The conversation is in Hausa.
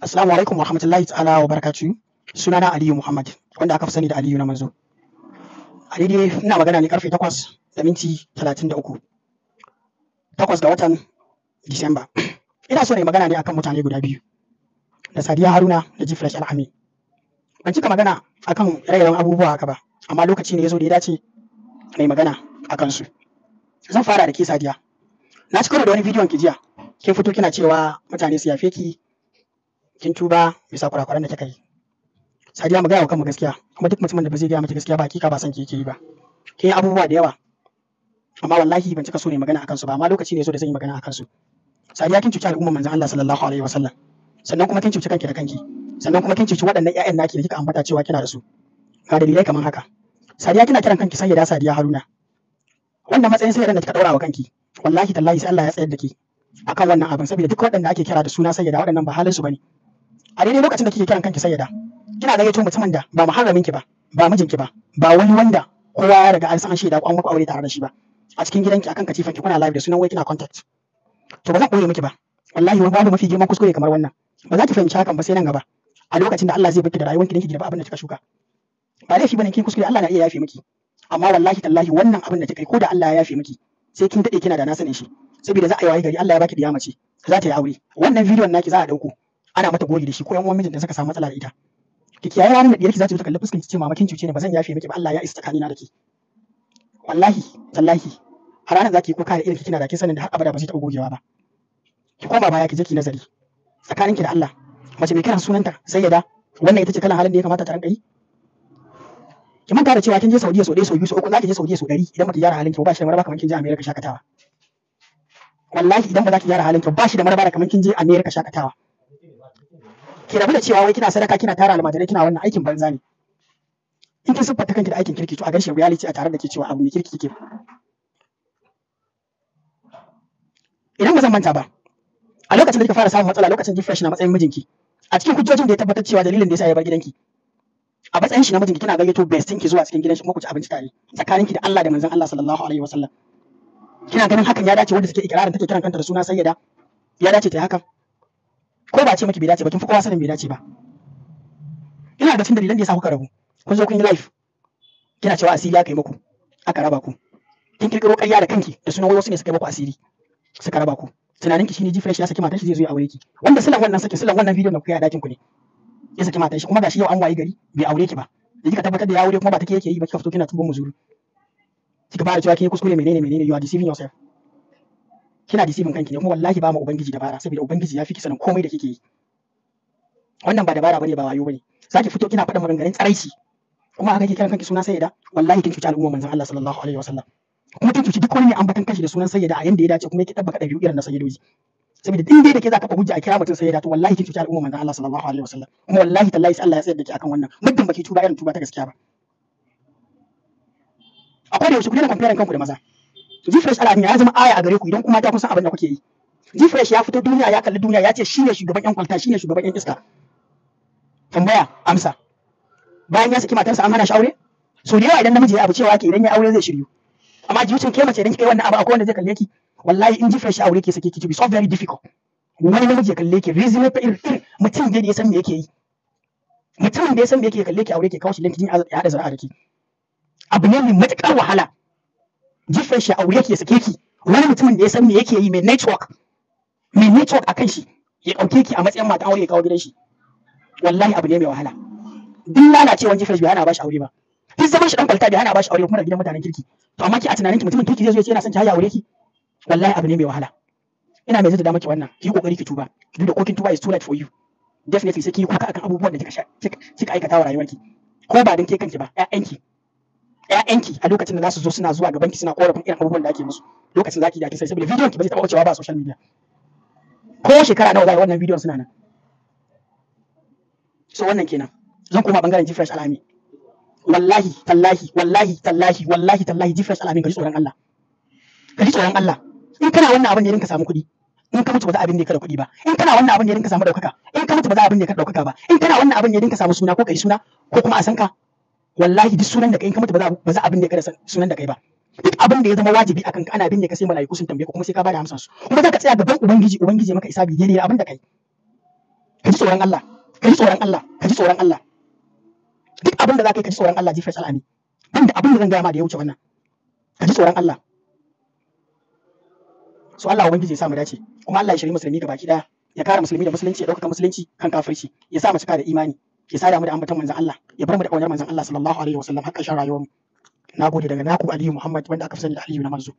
Assalamu alaikum warahmatullahi ta'ala wa barakatuhu. Sunana Aliyu Muhammad, wanda aka fi sani da Aliyu na manzo. A daidai ina magana ne karfe 8:33. 8 ga watan Disamba. Ina so ne magana ne akan mutane guda biyu. Da Sadiya Haruna da Gfresh Al'amin. Ban cika magana akan rairayin abubuwa haka ba, amma lokaci ne ya zo da ya dace na yi magana akan su. Zan fara da ke Sadiya. Na ci karo da wani bidiyon ki jiya. Kin fito kina cewa mutane su yafe ki, kin tuba bisa kurakuran da kika yi. Sadiya, mu gaya wa kanmu gaskiya, kuma duk mutumin da ba zai gaya miki gaskiya ba hakika ba san ki yake yi ba. Kin yi abubuwa da yawa, amma wallahi ban cika so ne magana akan su ba, amma lokaci ne so da zan yi magana akan su. Sadiya, kin cuci al'umman manzon Allah sallallahu alaihi wasallam. Sannan kuma kin cuci kanki da kanki. Sannan kuma kin cuci waɗannan ƴaƴan naki da kika ambata cewa kina da su. Ga dalilai kamar haka. Sadiya, kina kiran kanki Sayyida Sadiya Haruna. Wannan matsayin sayyidan da kika daura wa kanki, wallahi tallahi sai Allah ya tsayar da ki akan wannan abin, saboda duk waɗanda ake kira da suna sayyida waɗannan ba halin su bane. A daidai lokacin da kike kiran kanki sayyida, kina gayyato mutumin da ba muharramin ki ba, ba mijinki ba, ba wani wanda kowa ya riga an san an shaida ko an muku aure tare da shi ba. A cikin gidanki akan katifan ki kuna live da sunan wai kina contact. To ba zan koye miki ba. Wallahi wani babu mafi girman kuskure kamar wannan. Ba za ki fahimci hakan ba sai nan gaba. A lokacin da Allah zai baki da rayuwarki dan ki girba abin da kika shuka. Ba laifi bane kin kuskure, Allah na iya yafe miki. Amma wallahi tallahi wannan abin da kika yi ko da Allah ya yafe miki, sai kin dade kina da na sanin shi. Saboda za a yi wayi gari Allah ya baki diya mace, za ta yi aure. Wannan bidiyon naki za a dauko ana mata gori da shi ko yan uwan mijin da suka samu matsala da ita. Ki kiyaye ranar da diyarki za ta kalli fuskar ki ce mama kin cuce ni, ba zan yafe miki ba, Allah ya isa tsakanina da ki. Wallahi tallahi a ranar zaki kuka da irin kina da kin sanin da har abada ba zai taɓa gogewa ba. Ki koma baya ki je ki nazari tsakaninki da Allah. Mace mai kiran sunanta sayyada, wannan ita ce kalan halin da ya kamata ta ranka yi. Ki manta da cewa kin je Saudiya so ɗaya so biyu so uku, za ki je Saudiya so 100 idan baki gyara halin ki ba shi da maraba kamar kin je America shakatawa. Wallahi idan ba za ki gyara halin ki ba shi da maraba kamar kin je America shakatawa. Ki rabu da cewa wai kina sadaka, kina tara almajirai, kina wannan aikin banza ne. In kin siffata kanki da aikin kirki to a garshen reality a tare da ke cewa abu ne kirki kike. Idan ba zan manta ba, a lokacin da kika fara samun matsala lokacin Gfresh na matsayin mijinki, a cikin hujjojin da ya tabbatar cewa dalilin da yasa ya bar gidanki, a matsayin shi na mijinki kina gayyato bestin ki zuwa cikin gidan shi kuma ku ci abinci tare tsakaninki da Allah da manzon Allah sallallahu alaihi wasallam. Kina ganin hakan ya dace wanda take ikirarin take kiran kanta da suna sayyida? Ya dace ta yi hakan? Ko ba ce miki bai dace ba, kin fi kowa sanin bai dace ba. Ina da cikin dalilan da yasa kuka rabu. Kun zo kun yi live, kina cewa asiri ya kai muku, aka raba ku. Kin kirkiro ƙarya da kanki da sunan wasu ne suka yi muku asiri, suka raba ku. Tunaninki shine Gfresh ya saki matar shi zai zo ya aure ki, wanda silan wannan saki, silan wannan bidiyon da kuka yi a dakin ku ne. Ya saki matar shi kuma gashi yau an wayi gari bai aure ki ba. Da kika tabbatar da ya aure kuma ba take yake yi ba, kika fito kina tubun muzuru. Kika fara cewa kin kuskure menene you are deceiving yourself. Kina deceiving kanki ne, kuma wallahi ba mu ubangiji dabara, saboda ubangiji ya fi ki sanin komai da kike yi. Wannan ba dabara bane, ba wayo bane. Zaki fito kina faɗa maganganun tsaraici kuma haka kike kiran kanki sunan sayyida, wallahi kin cuci al'umma manzon Allah sallallahu alaihi wasallam. Kuma kin cuci duk wani mai ambatan kanshi da sunan sayyida a yanda ya dace, kuma yake tabbaka dabi'u irin na sayyidoji. Saboda din dai da ke zaka fa hujja a kira mutum sayyida, to wallahi kin cuci al'umma manzon Allah sallallahu alaihi wasallam. Kuma wallahi tallahi sai Allah ya tsayar da ki akan wannan, muddin baki tuba irin tuba ta gaskiya ba. Akwai da yaushe ku daina comparing kanku da maza. Gfresh Al'amin ya zama aya a gare ku idan kuma ta kun san abin da kuke yi. Gfresh ya fito duniya, ya kalli duniya, ya ce shine shugaban yan kwalta, shine shugaban yan iska. Tambaya amsa. Bayan ya saki matarsa an hana shi aure? So da yawa idan namiji ya abu cewa yake idan ya aure zai shiryu. Amma jiwucin ke mace idan kika yi wannan abu akwai wanda zai kalle ki. Wallahi in Gfresh ya aure ki sake ki to be so very difficult. Wani namiji ya kalle ki reasonable irin mutum da ya san me yake yi. Mutumin da ya san me yake kalle ki aure ki kawo shi linkin ya hada zuri'a da ki. Abu ne mai matukar wahala. Gfresh ya aure ki ya sake ki. Wani mutumin da ya san me yake yi, mai network akan shi, ya dauke ki a matsayin mata aure ya kawo gidan shi. Wallahi abu ne mai wahala. Duk lalacewan Gfresh bai hana ba shi aure ba. Duk zaman shi dan kwalta bai hana ba shi aure kuma da gidan mutanen kirki. To amma ki a tunanin ki mutumin kirki zai zo ya ce yana son ki haya aure ki? Wallahi abu ne mai wahala. Ina mai jaddada maki wannan, ki kokari ki tuba. Duk da kokin tuba is too late for you. Definitely sai ki yi kuka akan abubuwan da kika aikata wa rayuwarki. Ko ba dan ke kanki ba, ƴaƴanki a lokacin da za su zo suna zuwa gaban ki suna korafin irin abubuwan da ake musu. Lokacin zaki da ki sai saboda bidiyon ki ba zai taɓa wucewa ba a social media. Ko shekara nawa zai wannan bidiyon suna nan. So wannan kenan. Zan koma bangaren Gfresh Al'amin. Wallahi tallahi Gfresh Al'amin ka ji tsoron Allah. Ka ji tsoron Allah. In kana wannan abin da rinka samu kuɗi, in ka mutu ba za abin da ka da kuɗi ba. In kana wannan abin da rinka samu ɗaukaka, in ka mutu ba za abin da ka da ɗaukaka ba. In kana wannan abin da rinka samu suna ko kai suna ko kuma a san ka, wallahi duk sunan da kai in ka mutu ba za abin da ka da sunan da kai ba. Duk abin da ya zama wajibi akan ka ana bin da ka sai malaiku sun tambaye ka kuma sai ka bada amsar su. Kuma za ka tsaya gaban ubangiji maka isabi daidai abin da kai. Ka ji tsoron Allah, ka ji tsoron Allah, ka ji tsoron Allah. Duk abin da za ka yi ka ji tsoron Allah, G-Fresh Al'ami. Ban da abin da zan gaya ma da ya wuce wannan. Ka ji tsoron Allah. So Allah ubangiji ya sa mu dace, kuma Allah ya shiri musulmi ga baki daya, ya kare musulmi da musulunci, ya dauka musulunci kan kafirci, ya sa mu cika da imani, ya sada mu da ambaton manzon Allah, ya bar mu da kaunar manzon Allah sallallahu alaihi wasallam har ƙarshen rayuwar mu. Nagode daga naku Aliyu Muhammad, wanda aka fi sani da Aliyu na manzo.